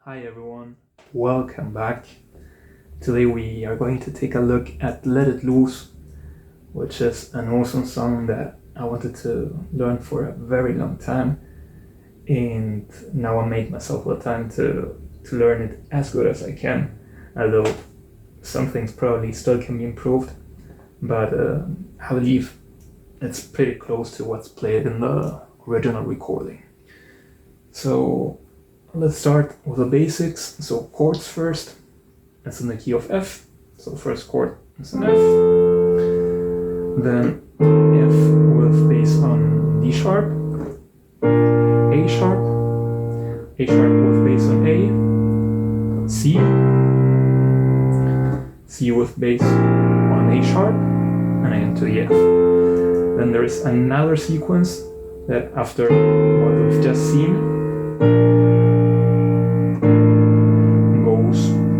Hi everyone, welcome back. Today we are going to take a look at Let It Loose, which is an awesome song that I wanted to learn for a very long time, and now I made myself the time to learn it as good as I can, although some things probably still can be improved, but I believe it's pretty close to what's played in the original recording. So let's start with the basics. So chords first. It's in the key of F. So first chord is an F. Then F with bass on D sharp, A sharp, A sharp with bass on A, C, C with bass on A sharp, and again to the F. Then there is another sequence that after what we've just seen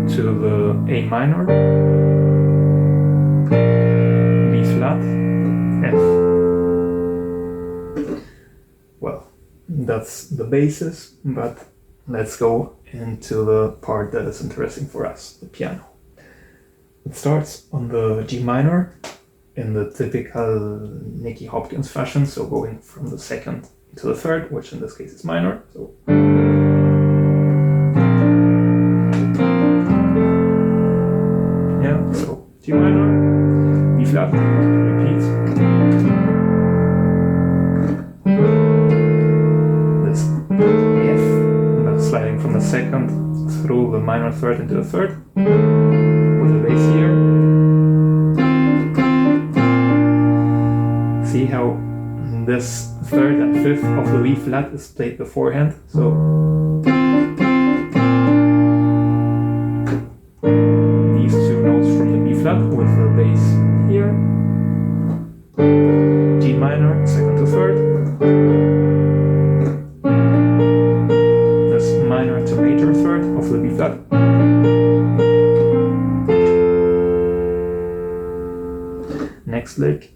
to the A minor, B flat, F. Well, that's the basis, but let's go into the part that is interesting for us, the piano. It starts on the G minor in the typical Nicky Hopkins fashion, so going from the second to the third, which in this case is minor. So G minor, B flat, repeat. This F, but sliding from the second through the minor third into the third, with the bass here. See how this third and fifth of the B flat is played beforehand, so with the bass here, G minor, second to third, this minor to major third of the B flat, next lick,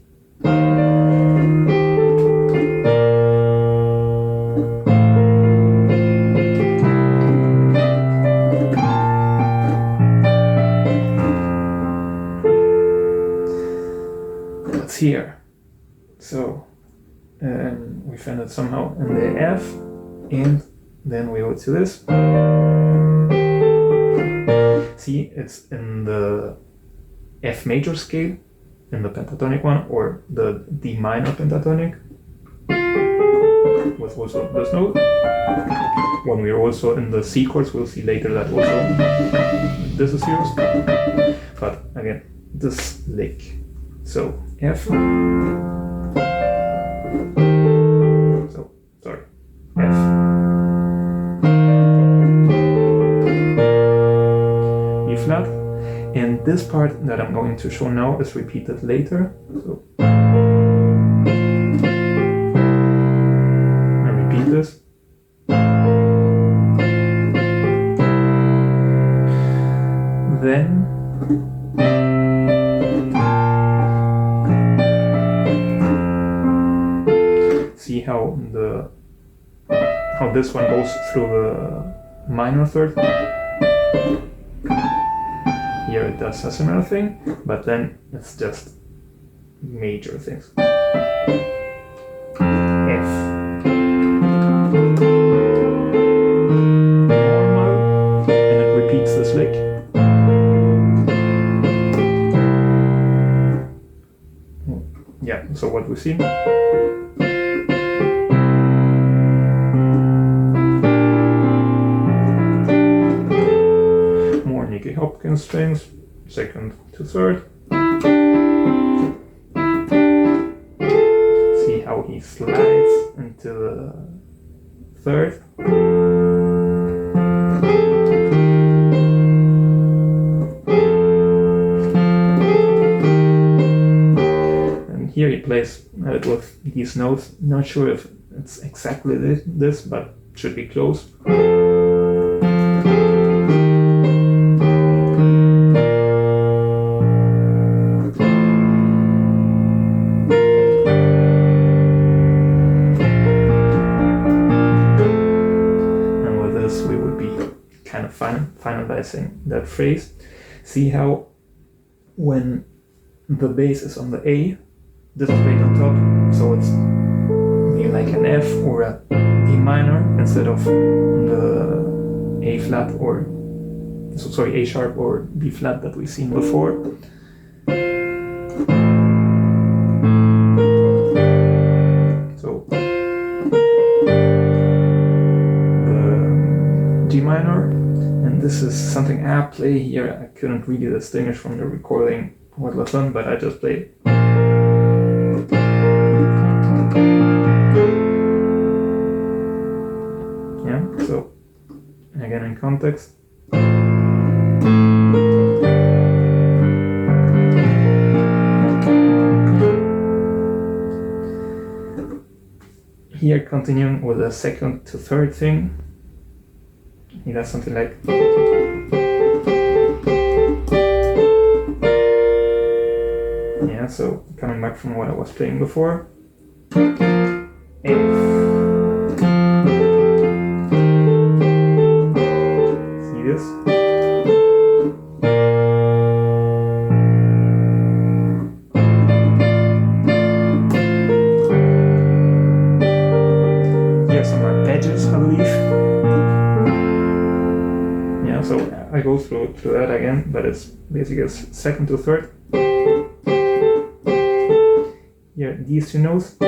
here. So we find it somehow in the F, and then we go to this. See, it's in the F major scale, in the pentatonic one, or the D minor pentatonic, with also this note. When we're also in the C chords, we'll see later that also this is used. But again, this lick. So F, so sorry, F, E flat, and this part that I'm going to show now is repeated later. So I repeat this. Then see how this one goes through the minor third. Here it does a similar thing, but then it's just major things. F, normal, and it repeats this lick. Yeah, so what we see. Nicky Hopkins strings, second to third. See how he slides into the third. And here he plays it with these notes. Not sure if it's exactly this, but should be close. kind of finalizing that phrase. See how when the bass is on the A, this is played on top, so it's maybe like an F or a D minor instead of the A flat or A sharp or B flat that we've seen before. So the G minor, and this is something I play here. I couldn't really distinguish from the recording what was done, but I just played. Yeah, so again in context. Here continuing with the second to third thing, he does something like so coming back from what I was playing before. F. See this? Here are some arpeggios, I believe. Yeah, so I go through that again, but it's basically second to third. Here, these two notes, E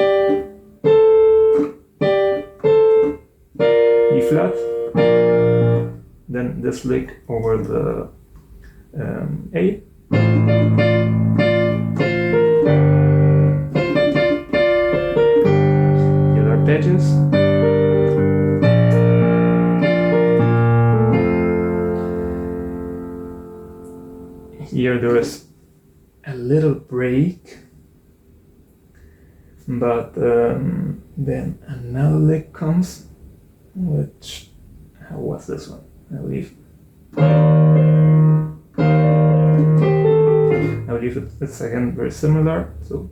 flat, then this lick over the A, here are arpeggios, here there is a little break. But then another lick comes, which, how was this one? I believe it's again very similar. So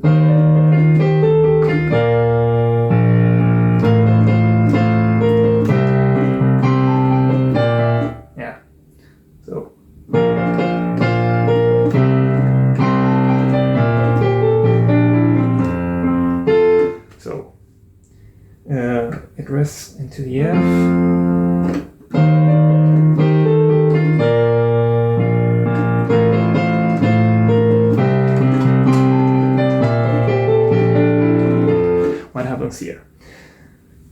yeah, so. It rests into the F. What happens here?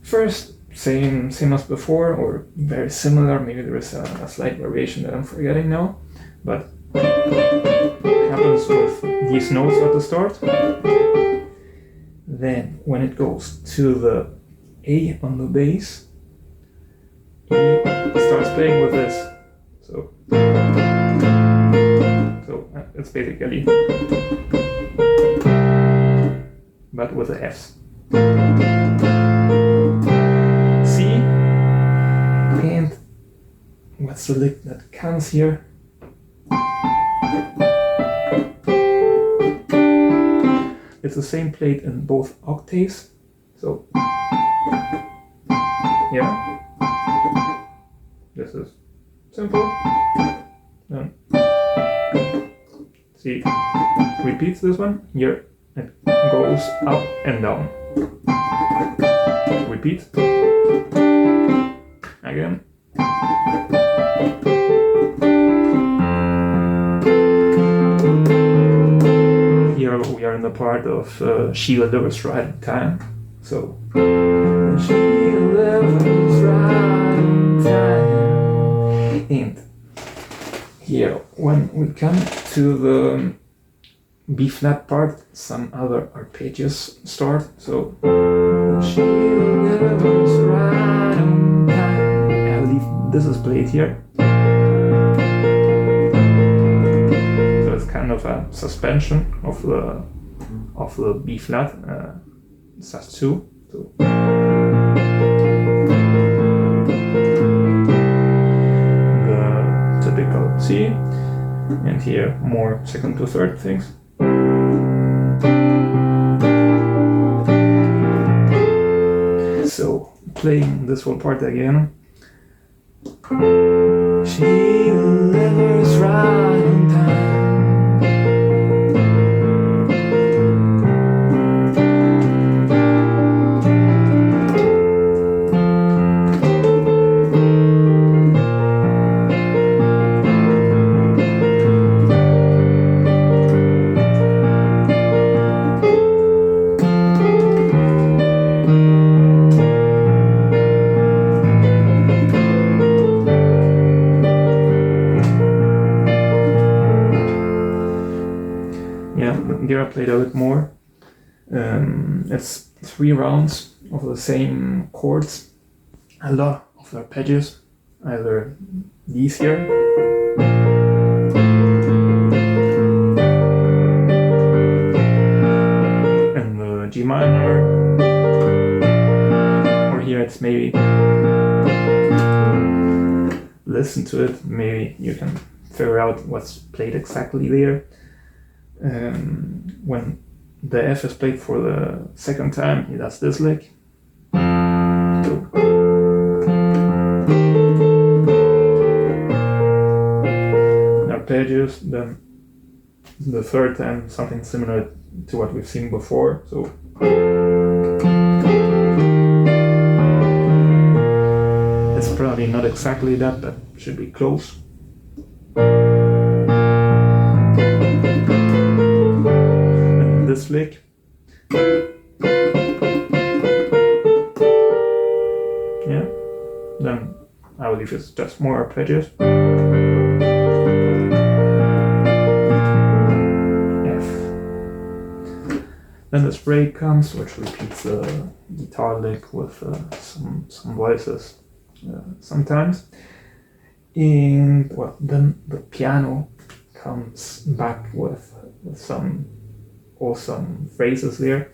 First, same as before, or very similar. Maybe there is a slight variation that I'm forgetting now, but it happens with these notes at the start. Then, when it goes to the A on the bass, he starts playing with this. So it's basically, but with the Fs. C, and what's the lick that comes here? It's the same played in both octaves. So yeah, this is simple. Then see, repeats this one. Here it goes up and down. Repeat again. Here we are in the part of She Delivers Right in Time. So she delivers right in time. And here, when we come to the B flat part, some other arpeggios start. So she delivers right in time. I believe this is played here. So it's kind of a suspension of the B flat, sus2. So the typical C, and here more second to third things. So playing this whole part again. there I played a bit more. It's 3 rounds of the same chords, a lot of arpeggios, either these here, and the G minor, or here it's maybe, listen to it, maybe you can figure out what's played exactly there. When the F is played for the second time, he does this lick. Arpeggios, then the third time something similar to what we've seen before. So it's probably not exactly that, but should be close. And this lick. Yeah, then I believe it's just more arpeggios. Then this break comes, which repeats the guitar lick with some voices sometimes. And well, then the piano comes back with some awesome phrases there.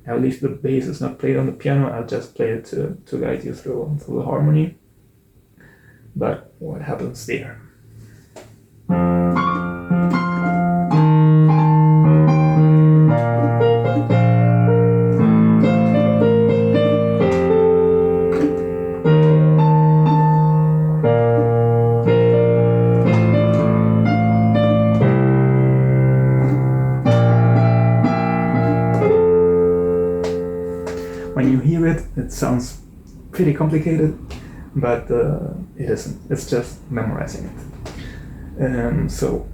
I believe the bass is not played on the piano, I'll just play it to guide you through the harmony. But what happens there? When you hear it, it sounds pretty complicated, but it isn't. It's just memorizing it. So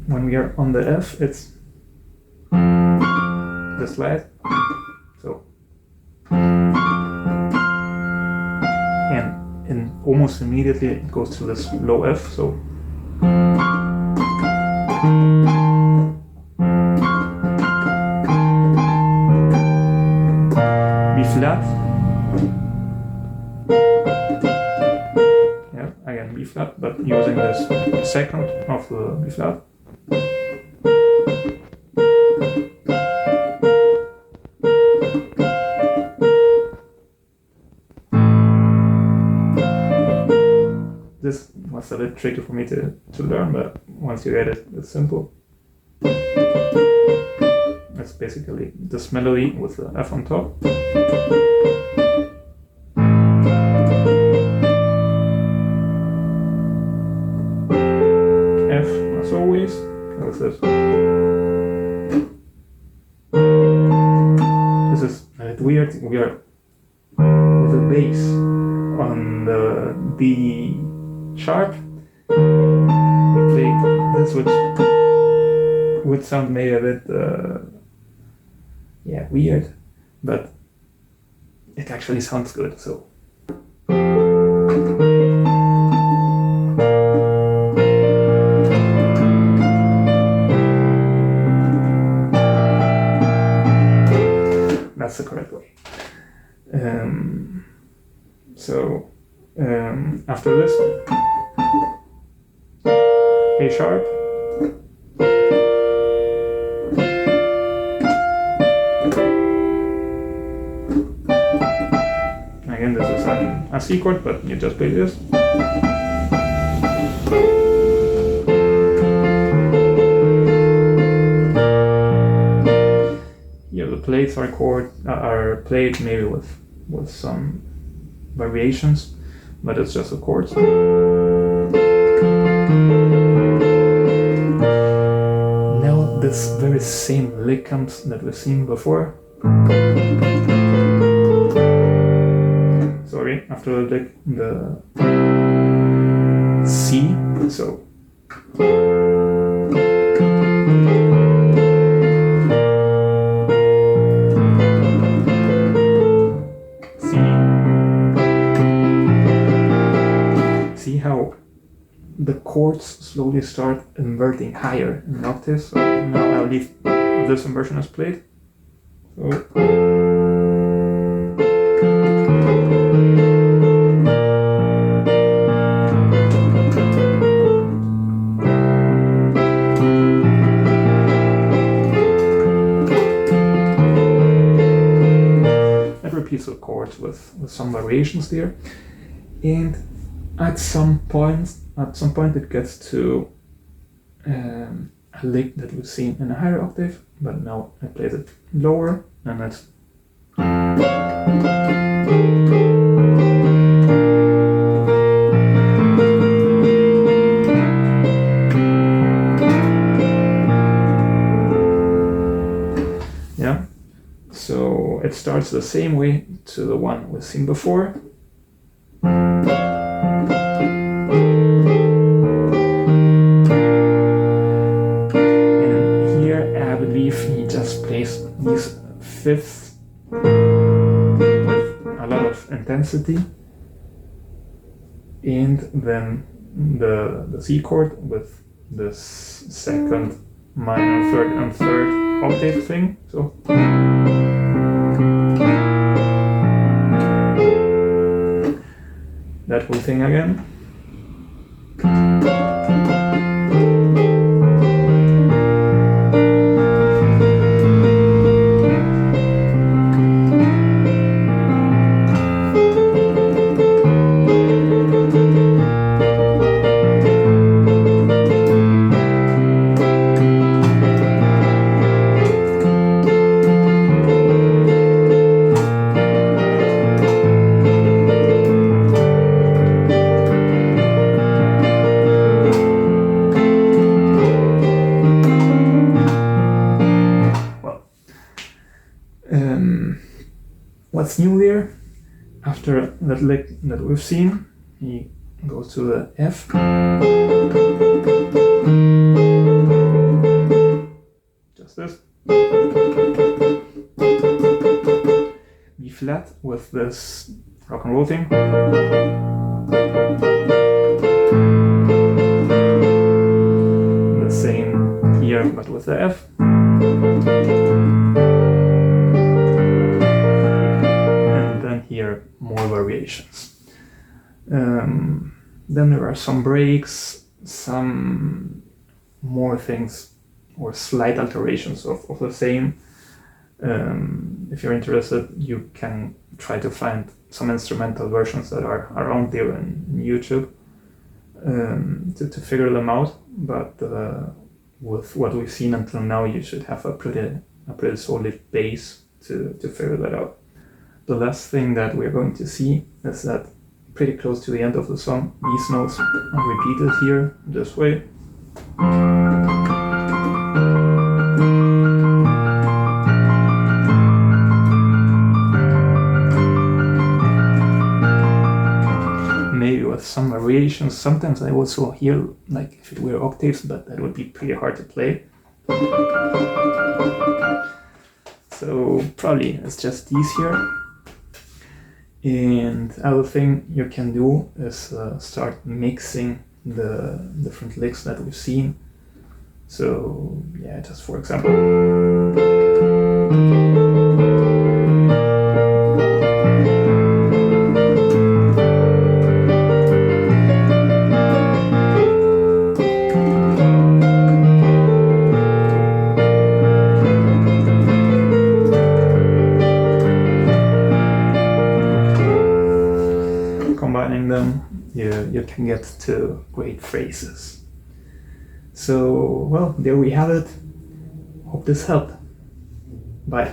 when we are on the F, it's the slide. So and almost immediately it goes to this low F. So B flat. Yeah, again B flat, but using this second of the B flat. This was a bit tricky for me to learn, but once you get it, it's simple. It's basically this melody with the F on top. F, as always, with this. This is a bit weird. We are with the bass on the D sharp. We play this, which would sound maybe a bit weird, but it actually sounds good. So that's the correct way. After this, A sharp, again this is a C chord, but you just play this. Here the plates are played maybe with some variations, but it's just the chords. Now this very same lick comes that we've seen before. Sorry, after the lick, the C, so see how the chords slowly start inverting higher in octaves. So now I'll leave this inversion is played. So it repeats the chords with some variations there, and at some point it gets to a lick that we've seen in a higher octave, but now I played it lower, and it's yeah. So it starts the same way to the one we've seen before. He just plays these fifths with a lot of intensity, and then the C chord with this second, minor, third, and third octave thing. So that whole thing again. What's new there? After that lick that we've seen, he goes to the F. Just this. B flat with this rock and roll thing. The same here, but with the F. Here, more variations. Then there are some breaks, some more things, or slight alterations of the same. If you're interested, you can try to find some instrumental versions that are around there in YouTube to figure them out. But with what we've seen until now, you should have a pretty solid base to figure that out. The last thing that we're going to see is that pretty close to the end of the song, these notes are repeated here this way. Maybe with some variations. Sometimes I also hear like if it were octaves, but that would be pretty hard to play. So probably it's just these here. And other thing you can do is start mixing the different licks that we've seen. So yeah, just for example, combining them, you can get to great phrases. So, well, there we have it. Hope this helped. Bye.